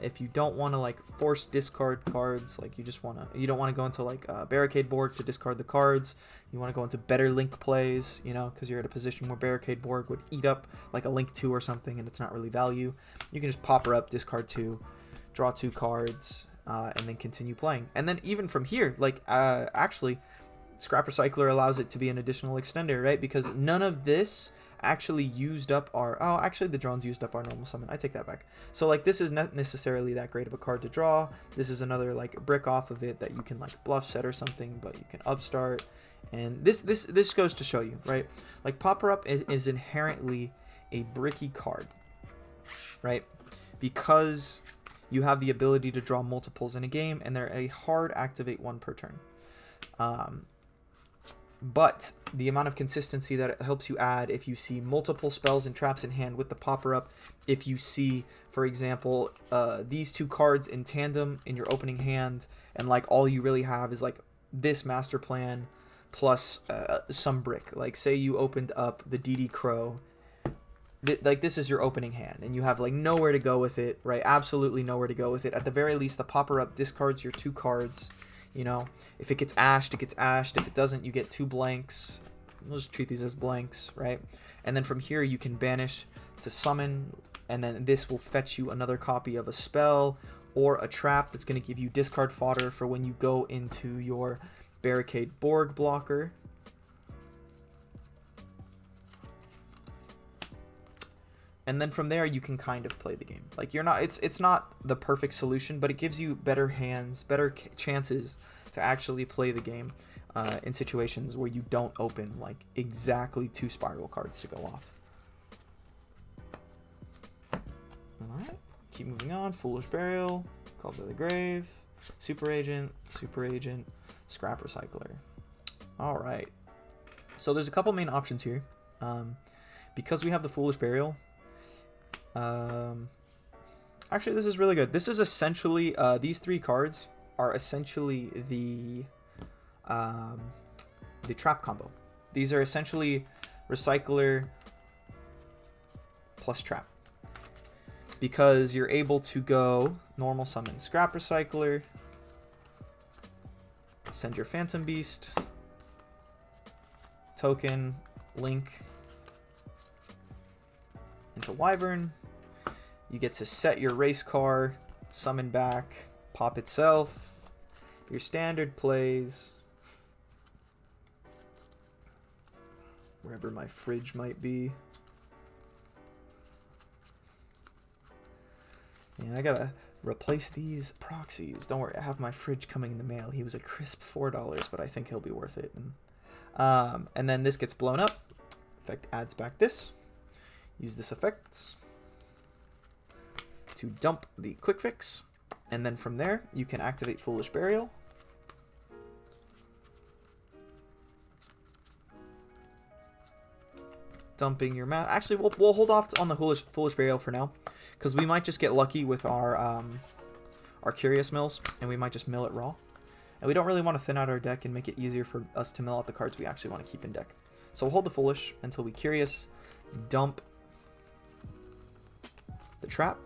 If you don't want to like force discard cards, like you don't want to go into like Barricade Borg to discard the cards. You want to go into better link plays, you know, because you're at a position where Barricade Borg would eat up like a link 2 or something, and it's not really value. You can just Popper Up, discard 2, draw 2 cards. And then continue playing. And then even from here, like, actually, Scrap Recycler allows it to be an additional extender, right? Because none of this actually used up our... Oh, actually, the drones used up our normal summon. I take that back. So, like, this is not necessarily that great of a card to draw. This is another, like, brick off of it that you can, like, bluff set or something, but you can upstart. And this goes to show you, right? Like, Popper Up is inherently a bricky card. right? Because you have the ability to draw multiples in a game, and they're a hard activate 1 per turn. But the amount of consistency that it helps you add if you see multiple spells and traps in hand with the popper up, if you see, for example, these 2 cards in tandem in your opening hand, and like all you really have is like this master plan plus some brick. Like say you opened up the DD Crow, like this is your opening hand, and you have like nowhere to go with it, right? Absolutely nowhere to go with it. At the very least, the popper up discards your 2 cards. You know, if it gets ashed, it gets ashed. If it doesn't, you get 2 blanks. We'll just treat these as blanks, right? And then from here, you can banish to summon, and then this will fetch you another copy of a spell or a trap that's going to give you discard fodder for when you go into your Barricade Borg blocker. And then from there, you can kind of play the game. Like you're not, it's not the perfect solution, but it gives you better hands, better chances to actually play the game in situations where you don't open like exactly 2 Spyral cards to go off. All right, keep moving on. Foolish Burial, Call to the Grave, Super Agent, Scrap Recycler. All right, so there's a couple main options here. Because we have the Foolish Burial. Actually, this is really good. This is essentially these 3 cards are essentially the trap combo. These are essentially Recycler plus trap, because you're able to go normal summon Scrap Recycler, send your Phantom Beast, token, link into Wyvern. You get to set your race car, summon back, pop itself, your standard plays, wherever my fridge might be. Yeah, I gotta replace these proxies. Don't worry, I have my fridge coming in the mail. He was a crisp $4, but I think he'll be worth it. And then this gets blown up. Effect adds back this. Use this effect to dump the quick fix, and then from there you can activate Foolish Burial. Dumping your actually we'll hold off on the Foolish Burial for now, because we might just get lucky with our Curious Mills, and we might just mill it raw, and we don't really want to thin out our deck and make it easier for us to mill out the cards we actually want to keep in deck. So we'll hold the Foolish until we Curious, dump the trap,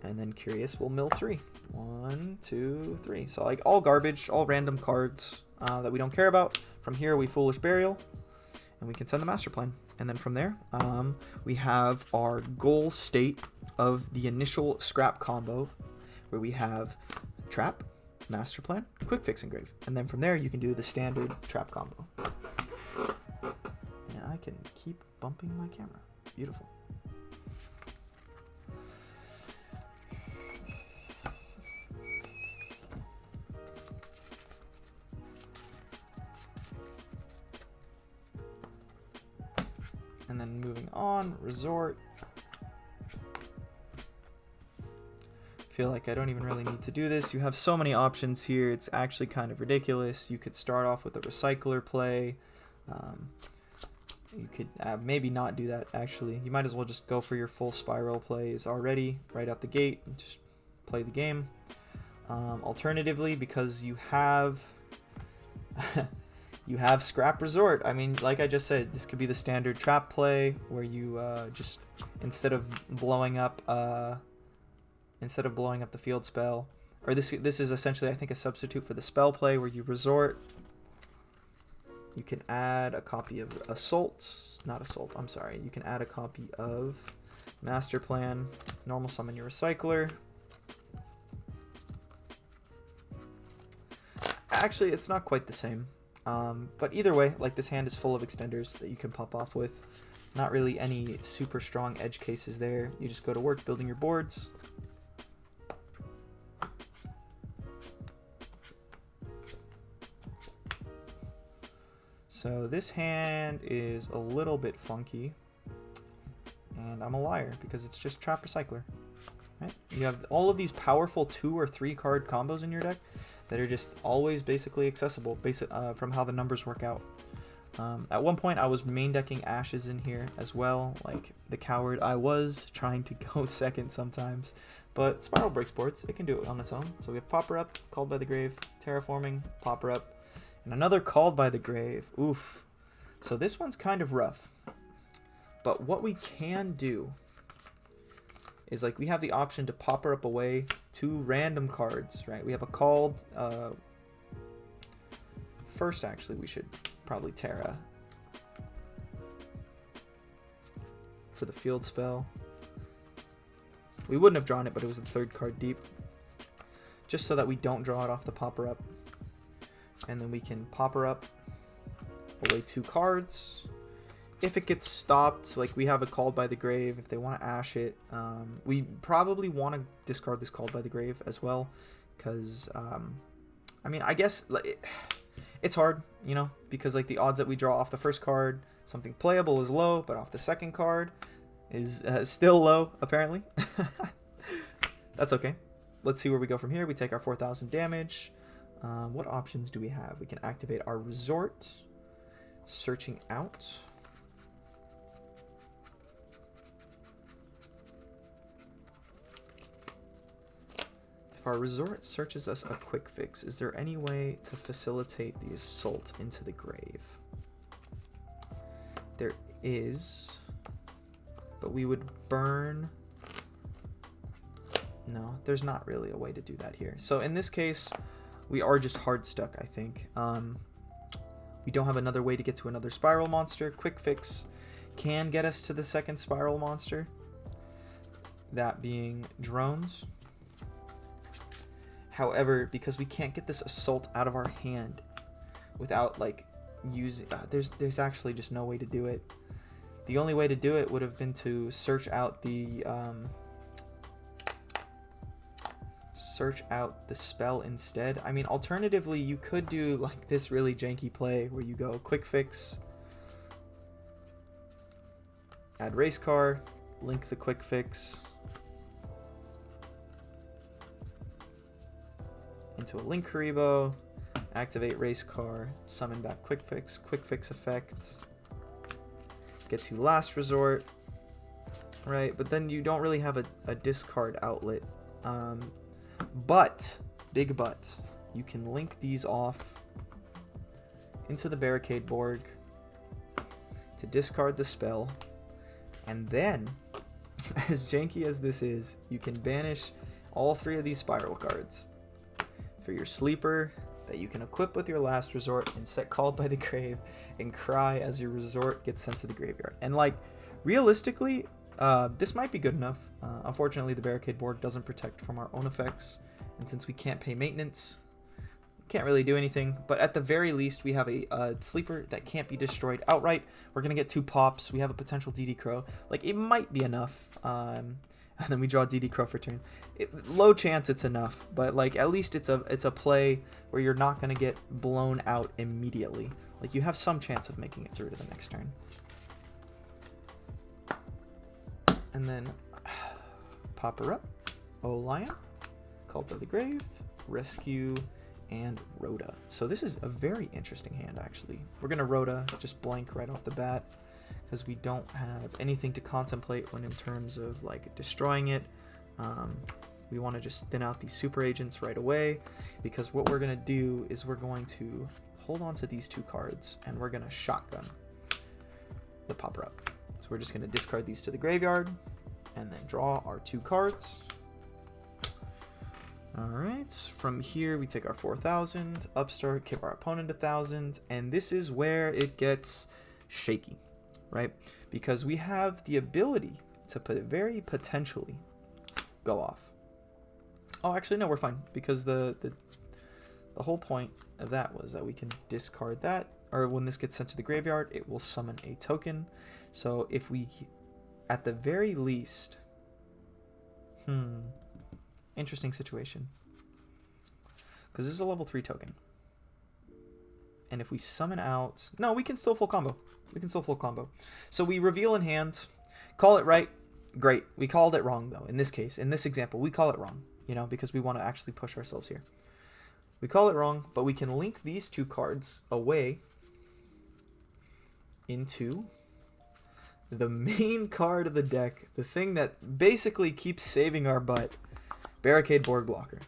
and then Curious will mill 3. 1, 2, 3. So like all garbage, all random cards that we don't care about. From here we Foolish Burial, and we can send the master plan. And then from there, we have our goal state of the initial scrap combo, where we have trap, master plan, quick fix engrave. And then from there you can do the standard trap combo. And I can keep bumping my camera. Beautiful. And then moving on, Resort. Feel like I don't even really need to do this. You have so many options here. It's actually kind of ridiculous. You could start off with a Recycler play. You could maybe not do that, actually. You might as well just go for your full Spyral plays already, right out the gate, and just play the game. Alternatively, because you have... you have Scrap Resort. I mean, like I just said, this could be the standard trap play, where you just, instead of blowing up the field spell, or this is essentially, I think, a substitute for the spell play, where you resort. You can add a copy of you can add a copy of Master Plan, normal summon your Recycler. Actually, it's not quite the same. But either way, like, this hand is full of extenders that you can pop off with. Not really any super strong edge cases there. You just go to work building your boards. So this hand is a little bit funky. And I'm a liar because it's just Trap Recycler. Right? You have all of these powerful 2 or 3 card combos in your deck that are just always basically accessible from how the numbers work out. At one point I was main decking Ashes in here as well, like the coward I was, trying to go second sometimes. But Spyral breaks boards, it can do it on its own. So we have Popper Up, Called by the Grave, Terraforming, Popper Up, and another Called by the Grave. Oof. So this one's kind of rough. But what we can do is, like, we have the option to Popper Up away 2 random cards, right? We have a Called, first actually we should probably Terra for the field spell. We wouldn't have drawn it, but it was the 3rd card deep. Just so that we don't draw it off the Popper Up. And then we can Popper Up away 2 cards. If it gets stopped, like we have a Called by the Grave, if they want to Ash it, we probably want to discard this Called by the Grave as well. Because, I mean, I guess it's hard, you know, because like the odds that we draw off the first card, something playable, is low, but off the second card is still low, apparently. That's okay. Let's see where we go from here. We take our 4,000 damage. What options do we have? We can activate our Resort, Searching Out. If our Resort searches us a Quick Fix, is there any way to facilitate the Assault into the grave? There is, but we would burn. No, there's not really a way to do that here. So in this case, we are just hard stuck, I think. We don't have another way to get to another Spyral monster. Quick Fix can get us to the second Spyral monster, that being drones. However, because we can't get this Assault out of our hand without like using, there's actually just no way to do it. The only way to do it would have been to search out the spell instead. I mean, alternatively, you could do like this really janky play where you go Quick Fix, add race car, link the Quick Fix into a Link Karibo, activate race car, summon back Quick Fix effect, gets you Last Resort, right? But then you don't really have a discard outlet. But, big but, you can link these off into the Barricade board to discard the spell, and then, as janky as this is, you can banish all 3 of these Spyral cards for your sleeper that you can equip with your Last Resort and set Called by the Grave and cry as your resort gets sent to the graveyard. And like, realistically, this might be good enough. Unfortunately, the Barricade board doesn't protect from our own effects, and since we can't pay maintenance, we can't really do anything. But at the very least, we have a sleeper that can't be destroyed outright. We're gonna get 2 pops. We have a potential DD Crow. Like, it might be enough. And then we draw DD Crow for turn. Low chance it's enough, but like at least it's a play where you're not gonna get blown out immediately. Like, you have some chance of making it through to the next turn. And then Popper Up, Lion, Called by the Grave, Rescue, and Rhoda. So this is a very interesting hand, actually. We're gonna Rhoda just blank right off the bat, because we don't have anything to contemplate when in terms of like destroying it. We want to just thin out these super agents right away, because what we're going to do is we're going to hold on to these 2 cards and we're going to shotgun the Popper Up. So we're just going to discard these to the graveyard and then draw our 2 cards. Alright, from here we take our 4,000, upstart, give our opponent 1,000, and this is where it gets shaky, right? Because we have the ability to very potentially go off. Oh, actually, no, we're fine, because the whole point of that was that we can discard that, or when this gets sent to the graveyard, it will summon a token. So if we, at the very least, interesting situation, because this is a level 3 token. And if we summon out, no, we can still full combo. We can still full combo. So we reveal in hand, Call it right, great. We called it wrong though. In this case, in this example, we call it wrong, you know, because we want to actually push ourselves here. We call it wrong, but we can link these two cards away into the main card of the deck, the thing that basically keeps saving our butt, Barricade Board Blocker.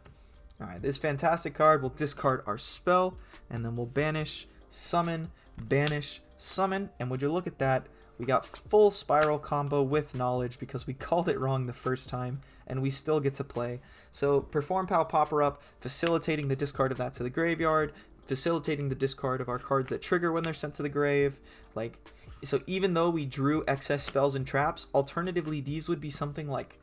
Alright, this fantastic card will discard our spell, and then we'll banish, summon, banish, summon, and would you look at that, we got full Spyral combo with knowledge because we called it wrong the first time, and we still get to play. So Perform Pal Popper Up, facilitating the discard of that to the graveyard, facilitating the discard of our cards that trigger when they're sent to the grave. Like, so even though we drew excess spells and traps, alternatively these would be something like,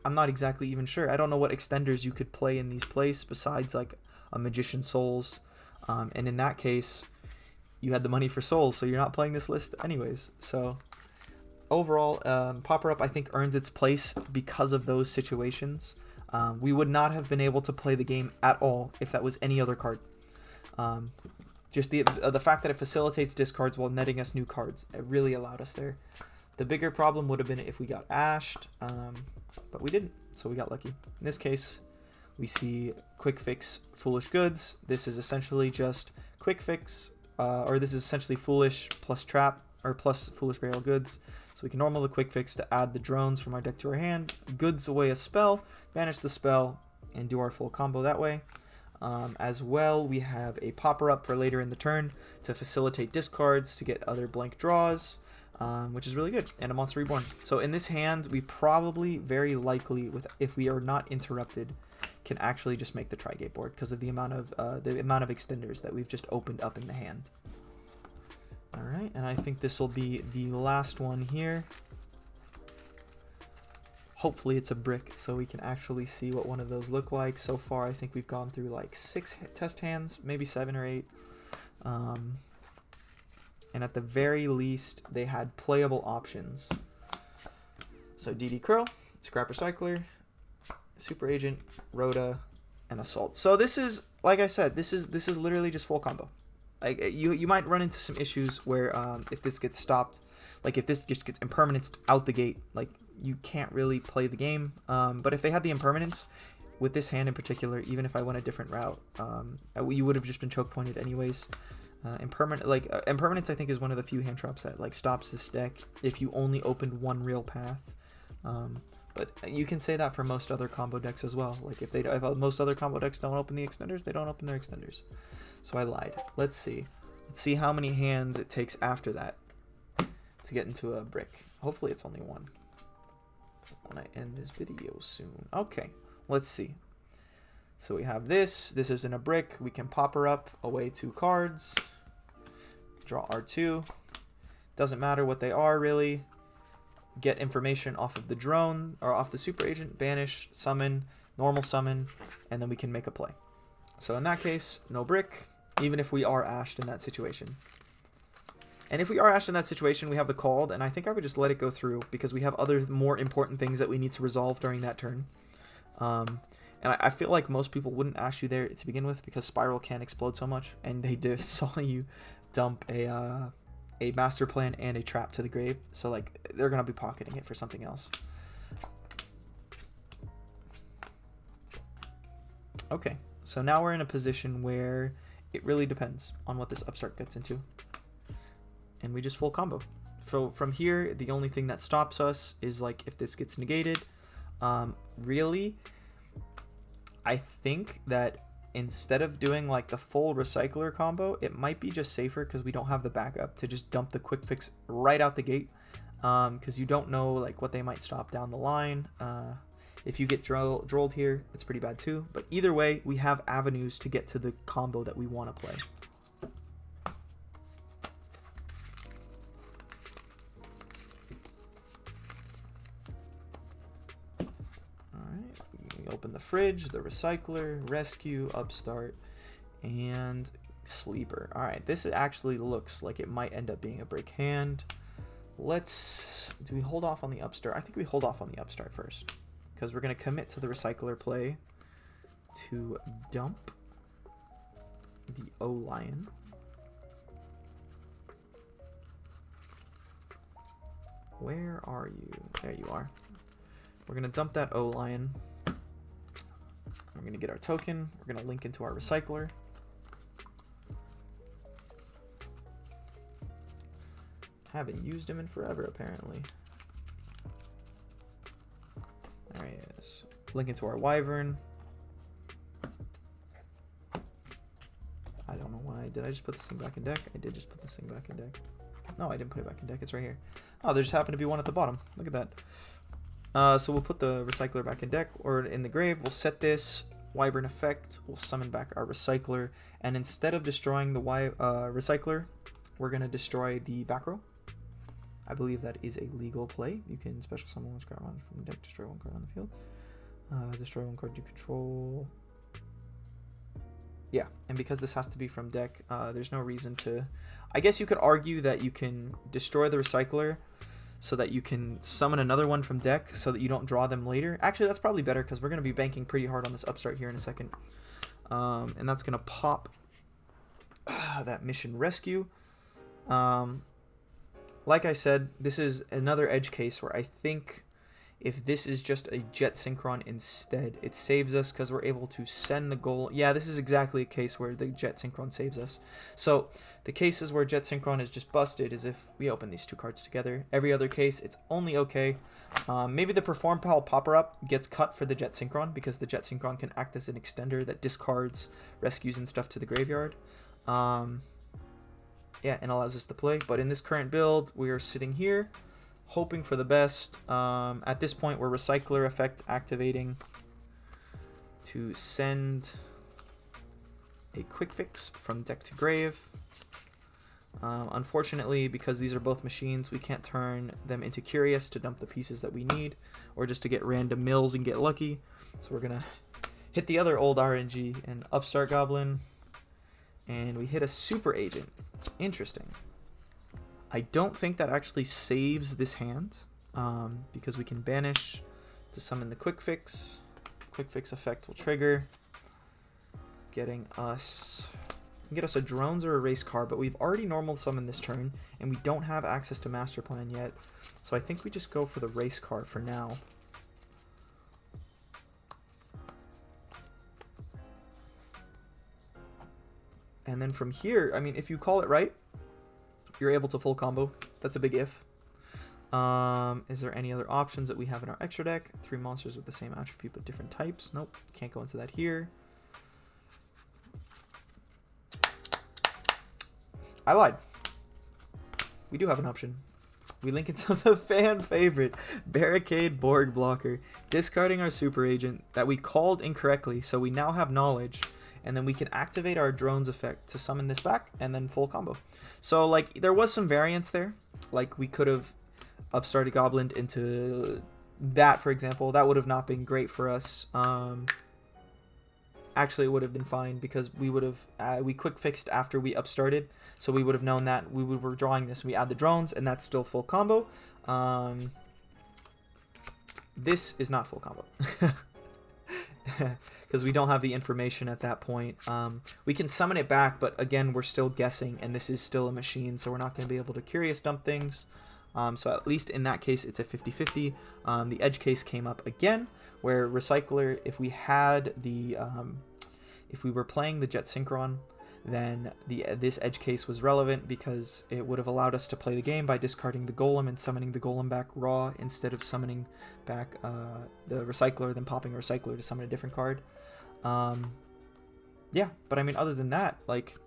I'm not exactly even sure. I don't know what extenders you could play in these plays besides like a Magician Souls, and in that case you had the money for souls, so you're not playing this list anyways. So overall, Popper Up I think earns its place because of those situations. We would not have been able to play the game at all if that was any other card. Just the fact that it facilitates discards while netting us new cards, it really allowed us there. The bigger problem would have been if we got ashed, but we didn't, so we got lucky. In this case, we see Quick Fix Foolish Goods. This is essentially just Quick Fix, or this is essentially Foolish plus Trap, or plus Foolish Burial Goods. So we can normal the Quick Fix to add the drones from our deck to our hand, goods away a spell, banish the spell, and do our full combo that way. As well, we have a Popper Up for later in the turn to facilitate discards to get other blank draws, which is really good, and a Monster Reborn. So in this hand, we probably, very likely, if we are not interrupted, can actually just make the Tri-Gate board because of the amount of extenders that we've just opened up in the hand. All right, and I think this will be the last one here. Hopefully it's a brick so we can actually see what one of those look like. So far, I think we've gone through like 6 test hands, maybe 7 or 8. And at the very least, they had playable options. So DD Crow, Scrap Recycler, Super Agent, Rhoda, and Assault. So this is, like I said, this is literally just full combo. Like you might run into some issues where if this gets stopped, like if this just gets impermanenced out the gate, like you can't really play the game. But if they had the impermanence with this hand in particular, even if I went a different route, you would have just been choke pointed anyways. Impermanence I think is one of the few hand traps that like stops this deck if you only opened one real path. But you can say that for most other combo decks as well. Like if most other combo decks don't open the extenders, they don't open their extenders. So I lied. Let's see how many hands it takes after that to get into a brick. Hopefully it's only one when I end this video soon. Okay, let's see. So we have this isn't a brick. We can pop her up, away 2 cards, draw R2. Doesn't matter what they are really. Get information off of the drone, or off the Super Agent, banish, summon, normal summon, and then we can make a play. So in that case, no brick, even if we are ashed in that situation. And if we are ashed in that situation, we have the called, and I think I would just let it go through because we have other more important things that we need to resolve during that turn. And I feel like most people wouldn't ash you there to begin with because Spyral can explode so much, and they just saw you dump a master plan and a trap to the grave, so like they're gonna be pocketing it for something else. Okay, so now we're in a position where it really depends on what this upstart gets into, and we just full combo. So from here, the only thing that stops us is like if this gets negated. Really, I think that instead of doing like the full recycler combo, it might be just safer because we don't have the backup to just dump the quick fix right out the gate, because you don't know like what they might stop down the line. If you get drolled here, it's pretty bad too, but either way we have avenues to get to the combo that we want to play. Open the fridge, the recycler, rescue, upstart, and sleeper. All right, this actually looks like it might end up being a break hand. Do we hold off on the upstart? I think we hold off on the upstart first because we're going to commit to the recycler play to dump the O-Lion. Where are you? There you are. We're going to dump that O-Lion. We're going to get our token. We're going to link into our recycler. Haven't used him in forever, apparently. There he is. Link into our Wyvern. I don't know why. Did I just put this thing back in deck? I did just put this thing back in deck. No, I didn't put it back in deck. It's right here. Oh, there just happened to be one at the bottom. Look at that. So we'll put the recycler back in deck or in the grave. We'll set this Wyvern effect. We'll summon back our recycler. And instead of destroying the recycler, we're going to destroy the back row. I believe that is a legal play. You can special summon one card from the deck, destroy one card on the field. Destroy one card you control. Yeah, and because this has to be from deck, there's no reason to... I guess you could argue that you can destroy the recycler so that you can summon another one from deck so that you don't draw them later. Actually, that's probably better because we're going to be banking pretty hard on this upstart here in a second. And that's going to pop that mission rescue. Like I said, this is another edge case where I think if this is just a Jet Synchron instead, it saves us because we're able to send the goal. Yeah, this is exactly a case where the Jet Synchron saves us. So the cases where Jet Synchron is just busted is if we open these two cards together. Every other case, it's only okay. Maybe the Perform Pal Popper-Up gets cut for the Jet Synchron because the Jet Synchron can act as an extender that discards rescues and stuff to the graveyard. Yeah, and allows us to play. But in this current build, we are sitting here, hoping for the best. At this point, we're Recycler effect activating to send a quick fix from deck to grave. Unfortunately, because these are both machines, we can't turn them into Curious to dump the pieces that we need, or just to get random mills and get lucky. So we're going to hit the other old RNG and Upstart Goblin, and we hit a Super Agent. Interesting. I don't think that actually saves this hand, because we can banish to summon the quick fix. Quick fix effect will trigger, getting us a drones or a race card, but we've already normal summoned this turn, and we don't have access to Master Plan yet, so I think we just go for the race card for now. And then from here, I mean, if you call it right, you're able to full combo. That's a big if. Is there any other options that we have in our extra deck? 3 monsters with the same attribute but different types. Nope, can't go into that here. I lied. We do have an option. We link into the fan favorite Barricade Board Blocker, discarding our Super Agent that we called incorrectly, so we now have knowledge. And then we can activate our drones effect to summon this back and then full combo. So like there was some variance there. Like we could have upstarted Goblin into that, for example. That would have not been great for us. Actually, it would have been fine because we would have we quick fixed after we upstarted. So we would have known that we were drawing this. We add the drones and that's still full combo. This is not full combo. Because we don't have the information at that point. We can summon it back, but again, we're still guessing, and this is still a machine, so we're not going to be able to Curious dump things. So at least in that case, it's a 50-50. The edge case came up again, where Recycler, if we had the, if we were playing the Jet Synchron, then this edge case was relevant because it would have allowed us to play the game by discarding the Golem and summoning the Golem back raw instead of summoning back the Recycler, then popping a Recycler to summon a different card. Yeah, but I mean, other than that, like,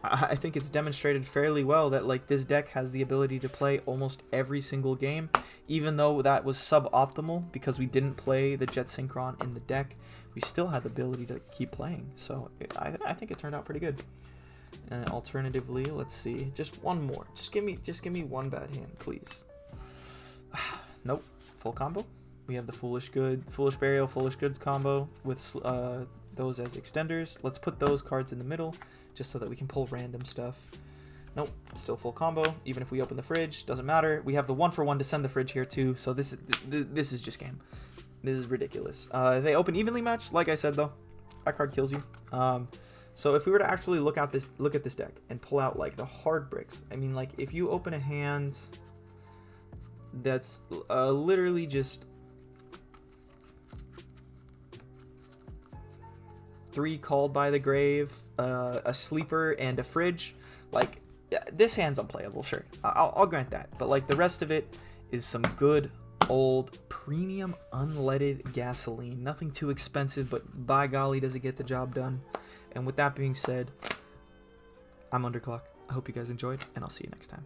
I think it's demonstrated fairly well that like this deck has the ability to play almost every single game, even though that was suboptimal because we didn't play the Jet Synchron in the deck. We still had the ability to keep playing, so I think it turned out pretty good. And alternatively, let's see, just one more. Just give me one bad hand, please. Nope, full combo. We have the Foolish Burial, Foolish Goods combo with those as extenders. Let's put those cards in the middle, just so that we can pull random stuff. Nope, still full combo. Even if we open the fridge, doesn't matter. We have the 1-for-1 to send the fridge here too, so this is just game. This is ridiculous. If they open evenly matched, like I said though, that card kills you. So if we were to actually look at this deck and pull out like the hard bricks, I mean, like if you open a hand, that's literally just 3 Called by the Grave, a Sleeper, and a Fridge. Like, this hand's unplayable, sure. I'll grant that. But, like, the rest of it is some good old premium unleaded gasoline. Nothing too expensive, but by golly, does it get the job done. And with that being said, I'm Underclock. I hope you guys enjoyed, and I'll see you next time.